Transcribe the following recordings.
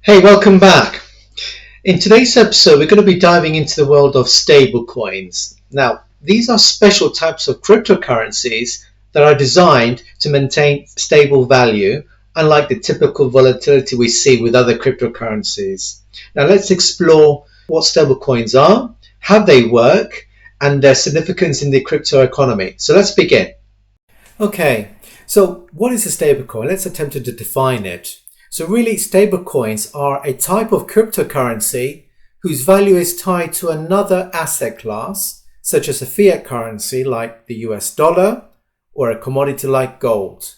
Hey, welcome back. In today's episode, we're going to be diving into the world of stablecoins. Now, these are special types of cryptocurrencies that are designed to maintain stable value, unlike the typical volatility we see with other cryptocurrencies. Now, let's explore what stablecoins are, how they work, and their significance in the crypto economy. So let's begin. Okay, so what is a stablecoin? Let's attempt to define it. So really, stablecoins are a type of cryptocurrency whose value is tied to another asset class, such as a fiat currency like the US dollar or a commodity like gold.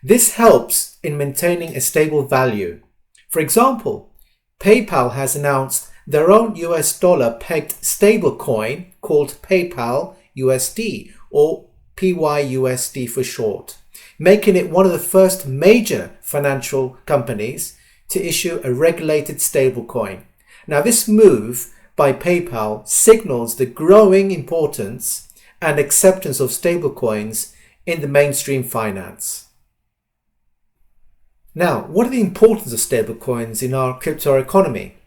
This helps in maintaining a stable value. For example, PayPal has announced their own US dollar pegged stablecoin called PayPal USD, or PYUSD for short, making it one of the first major financial companies to issue a regulated stablecoin. Now, this move by PayPal signals the growing importance and acceptance of stablecoins in the mainstream finance. Now, what are the importance of stablecoins in our crypto economy?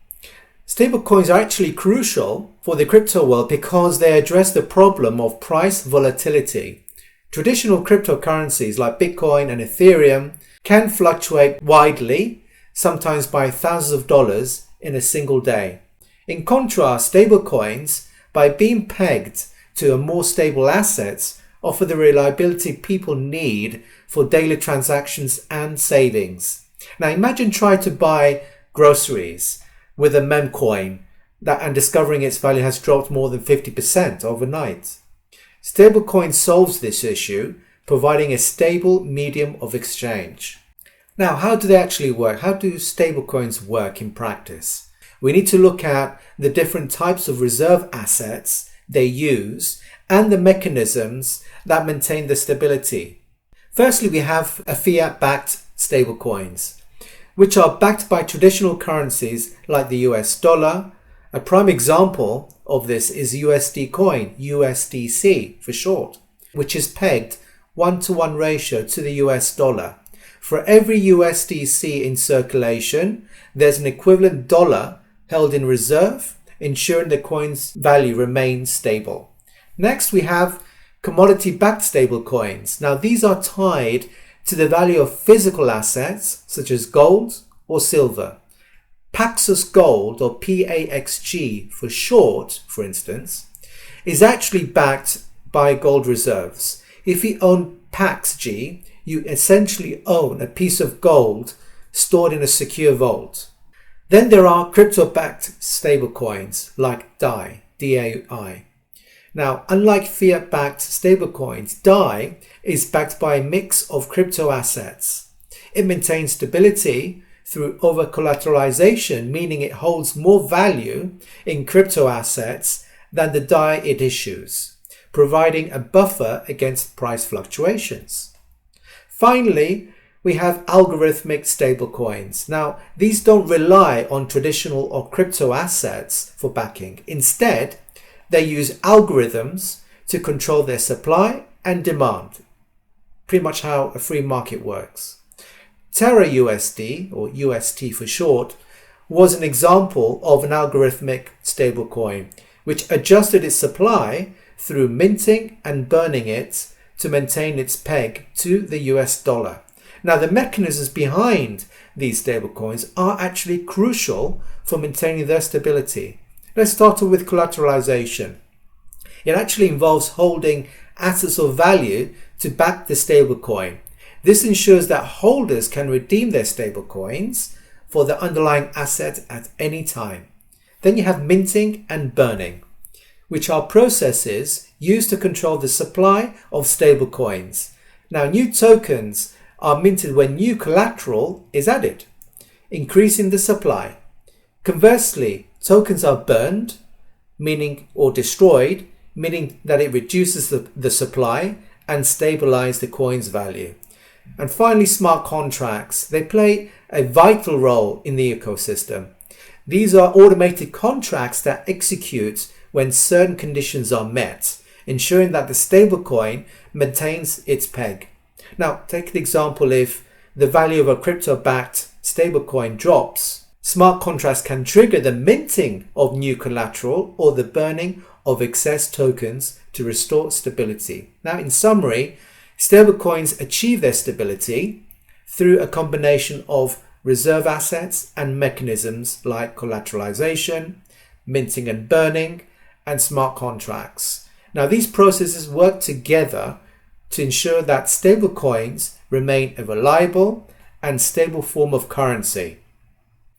Stablecoins are actually crucial for the crypto world because they address the problem of price volatility. Traditional cryptocurrencies like Bitcoin and Ethereum can fluctuate widely, sometimes by thousands of dollars in a single day. In contrast, stablecoins, by being pegged to a more stable assets, offer the reliability people need for daily transactions and savings. Now imagine trying to buy groceries with a meme coin and discovering its value has dropped more than 50% overnight. Stablecoin solves this issue, providing a stable medium of exchange. Now, how do they actually work? How do stablecoins work in practice? We need to look at the different types of reserve assets they use and the mechanisms that maintain the stability. Firstly, we have a fiat-backed stablecoins, which are backed by traditional currencies like the US dollar. A prime example of this is USD coin, USDC for short, which is pegged 1-to-1 ratio to the US dollar. For every USDC in circulation, there's an equivalent dollar held in reserve, ensuring the coin's value remains stable. Next, we have commodity-backed stablecoins. Now, these are tied to the value of physical assets such as gold or silver. Paxos Gold, or PAXG for short, for instance, is actually backed by gold reserves. If you own PAXG, you essentially own a piece of gold stored in a secure vault. Then there are crypto-backed stablecoins like DAI, D-A-I. Now, unlike fiat-backed stablecoins, DAI is backed by a mix of crypto assets. It maintains stability through over-collateralization, meaning it holds more value in crypto assets than the DAI it issues, providing a buffer against price fluctuations. Finally, we have algorithmic stablecoins. Now, these don't rely on traditional or crypto assets for backing. Instead, they use algorithms to control their supply and demand, pretty much how a free market works. Terra USD, or UST for short, was an example of an algorithmic stablecoin, which adjusted its supply through minting and burning it to maintain its peg to the US dollar. Now, the mechanisms behind these stablecoins are actually crucial for maintaining their stability. Let's start with collateralization. It actually involves holding assets of value to back the stablecoin. This ensures that holders can redeem their stablecoins for the underlying asset at any time. Then you have minting and burning, which are processes used to control the supply of stablecoins. Now, new tokens are minted when new collateral is added, increasing the supply. Conversely, tokens are burned, or destroyed, meaning that it reduces the supply and stabilizes the coin's value. And finally, smart contracts. They play a vital role in the ecosystem. These are automated contracts that execute when certain conditions are met, ensuring that the stablecoin maintains its peg. Now, take an example: if the value of a crypto-backed stablecoin drops Smart contracts can trigger the minting of new collateral or the burning of excess tokens to restore stability. Now, in summary, stablecoins achieve their stability through a combination of reserve assets and mechanisms like collateralization, minting and burning, and smart contracts. Now, these processes work together to ensure that stablecoins remain a reliable and stable form of currency.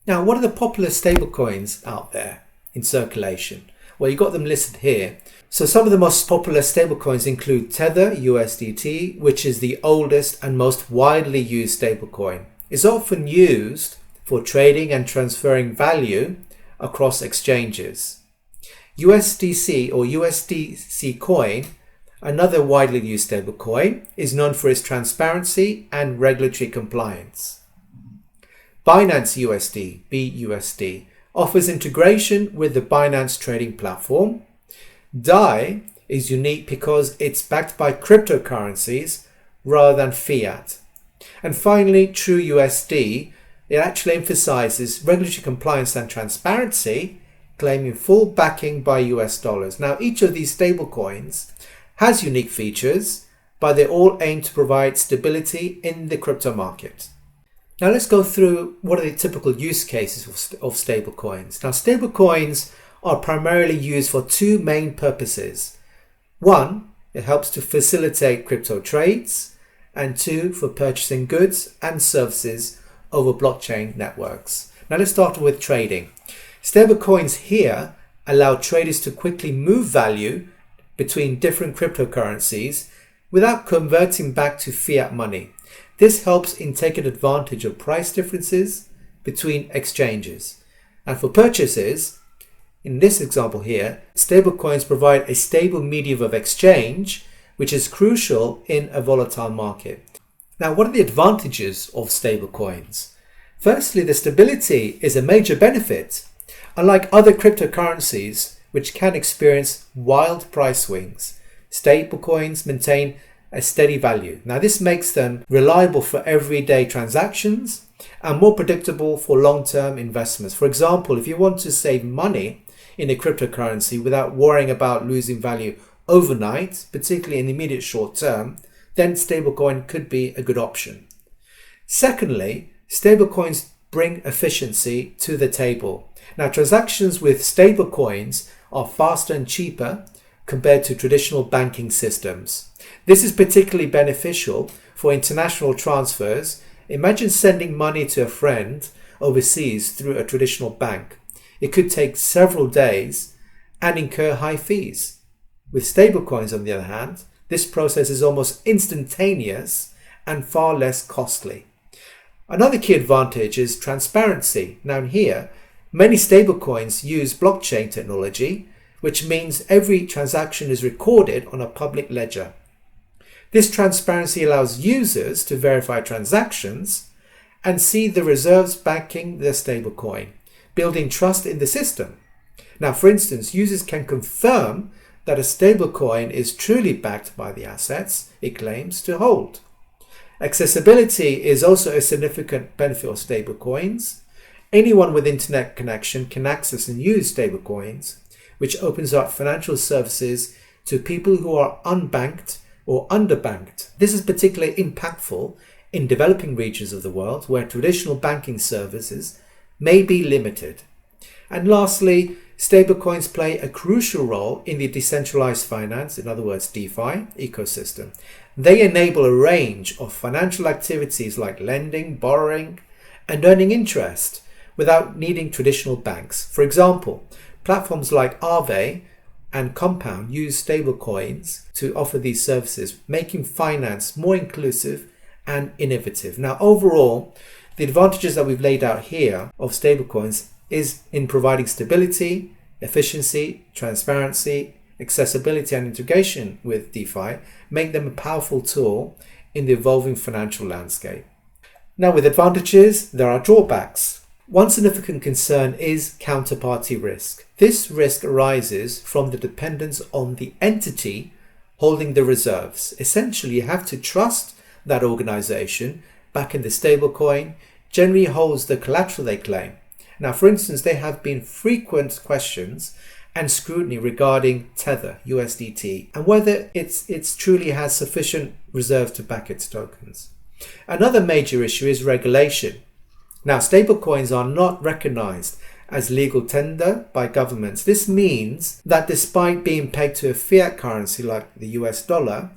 Now, what are the popular stablecoins out there in circulation? Well, you've got them listed here. So some of the most popular stablecoins include Tether USDT, which is the oldest and most widely used stablecoin. It's often used for trading and transferring value across exchanges. USDC or USDC coin, another widely used stablecoin, is known for its transparency and regulatory compliance. Binance USD, BUSD, offers integration with the Binance trading platform. DAI is unique because it's backed by cryptocurrencies rather than fiat. And finally, TrueUSD, it actually emphasizes regulatory compliance and transparency, claiming full backing by US dollars. Now, each of these stablecoins has unique features, but they all aim to provide stability in the crypto market. Now, let's go through what are the typical use cases of stablecoins. Now, stablecoins are primarily used for two main purposes. One, it helps to facilitate crypto trades, and two, for purchasing goods and services over blockchain networks. Now, let's start with trading. Stablecoins here allow traders to quickly move value between different cryptocurrencies without converting back to fiat money. This helps in taking advantage of price differences between exchanges. And for purchases, in this example here, stablecoins provide a stable medium of exchange, which is crucial in a volatile market. Now, what are the advantages of stablecoins? Firstly, the stability is a major benefit. Unlike other cryptocurrencies, which can experience wild price swings, stablecoins maintain a steady value. Now, this makes them reliable for everyday transactions and more predictable for long-term investments. For example, if you want to save money in a cryptocurrency without worrying about losing value overnight, particularly in the immediate short term, then stablecoin could be a good option. Secondly, stablecoins bring efficiency to the table. Now, transactions with stablecoins are faster and cheaper compared to traditional banking systems. This is particularly beneficial for international transfers. Imagine sending money to a friend overseas through a traditional bank. It could take several days and incur high fees. With stablecoins, on the other hand, this process is almost instantaneous and far less costly. Another key advantage is transparency. Now here, many stablecoins use blockchain technology, which means every transaction is recorded on a public ledger. This transparency allows users to verify transactions and see the reserves backing their stablecoin, building trust in the system. Now, for instance, users can confirm that a stablecoin is truly backed by the assets it claims to hold. Accessibility is also a significant benefit of stablecoins. Anyone with internet connection can access and use stablecoins, which opens up financial services to people who are unbanked or underbanked. This is particularly impactful in developing regions of the world where traditional banking services may be limited. And lastly, stablecoins play a crucial role in the decentralized finance, in other words, DeFi ecosystem. They enable a range of financial activities like lending, borrowing, and earning interest without needing traditional banks. For example, platforms like Aave and Compound use stablecoins to offer these services, making finance more inclusive and innovative. Now, overall, the advantages that we've laid out here of stablecoins is in providing stability, efficiency, transparency, accessibility, and integration with DeFi, make them a powerful tool in the evolving financial landscape. Now, with advantages, there are drawbacks. One significant concern is counterparty risk. This risk arises from the dependence on the entity holding the reserves. Essentially, you have to trust that organization back in the stablecoin generally holds the collateral they claim. Now, for instance, there have been frequent questions and scrutiny regarding Tether, USDT, and whether it truly has sufficient reserves to back its tokens. Another major issue is regulation. Now, stablecoins are not recognized as legal tender by governments. This means that despite being pegged to a fiat currency like the US dollar,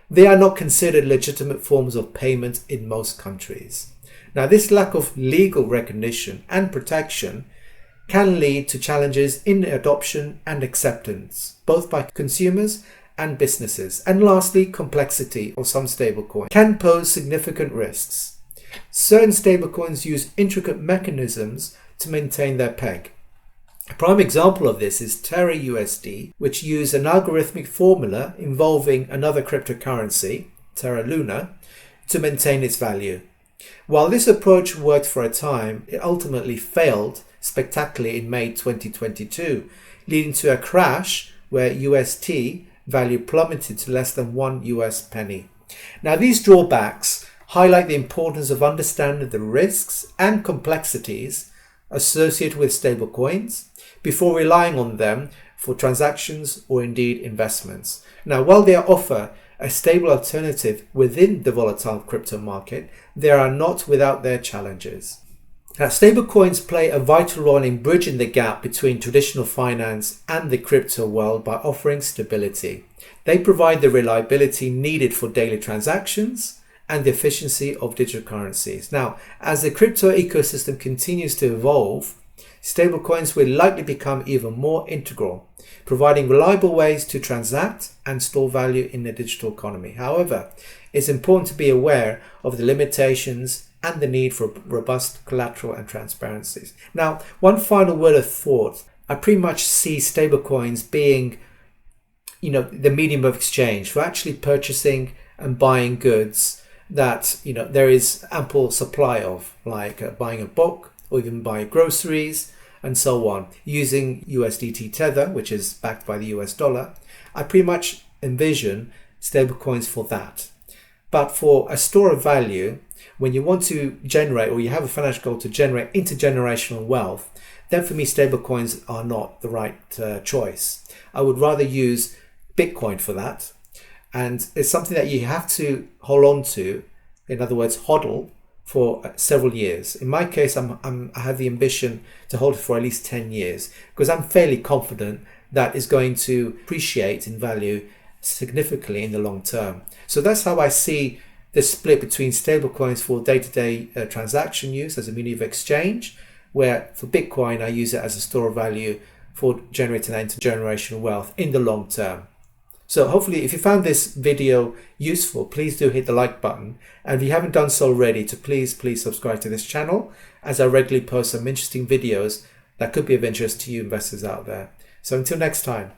they are not considered legitimate forms of payment in most countries. Now, this lack of legal recognition and protection can lead to challenges in adoption and acceptance, both by consumers and businesses. And lastly, complexity of some stablecoins can pose significant risks. Certain stablecoins use intricate mechanisms to maintain their peg. A prime example of this is Terra USD, which used an algorithmic formula involving another cryptocurrency, Terra Luna, to maintain its value. While this approach worked for a time, it ultimately failed spectacularly in May 2022, leading to a crash where UST value plummeted to less than 1 US penny. Now, these drawbacks highlight the importance of understanding the risks and complexities associated with stablecoins before relying on them for transactions or indeed investments. Now, while they offer a stable alternative within the volatile crypto market, they are not without their challenges. Now, stablecoins play a vital role in bridging the gap between traditional finance and the crypto world by offering stability. They provide the reliability needed for daily transactions and the efficiency of digital currencies. Now, as the crypto ecosystem continues to evolve, stablecoins will likely become even more integral, providing reliable ways to transact and store value in the digital economy. However, it's important to be aware of the limitations and the need for robust collateral and transparencies. Now, one final word of thought. I pretty much see stablecoins being, the medium of exchange for actually purchasing and buying goods that, there is ample supply of, like buying a book or even buying groceries and so on, using USDT Tether, which is backed by the US dollar. I pretty much envision stablecoins for that. But for a store of value, when you want to generate, or you have a financial goal to generate intergenerational wealth, then for me, stablecoins are not the right choice. I would rather use Bitcoin for that. And it's something that you have to hold on to, in other words, hodl, for several years. In my case, I have the ambition to hold it for at least 10 years, because I'm fairly confident that it's going to appreciate in value significantly in the long term. So that's how I see the split between stablecoins for day-to-day transaction use as a medium of exchange, where for Bitcoin I use it as a store of value for generating intergenerational wealth in the long term. So hopefully, if you found this video useful, please do hit the like button. And if you haven't done so already, please subscribe to this channel, as I regularly post some interesting videos that could be of interest to you investors out there. So until next time.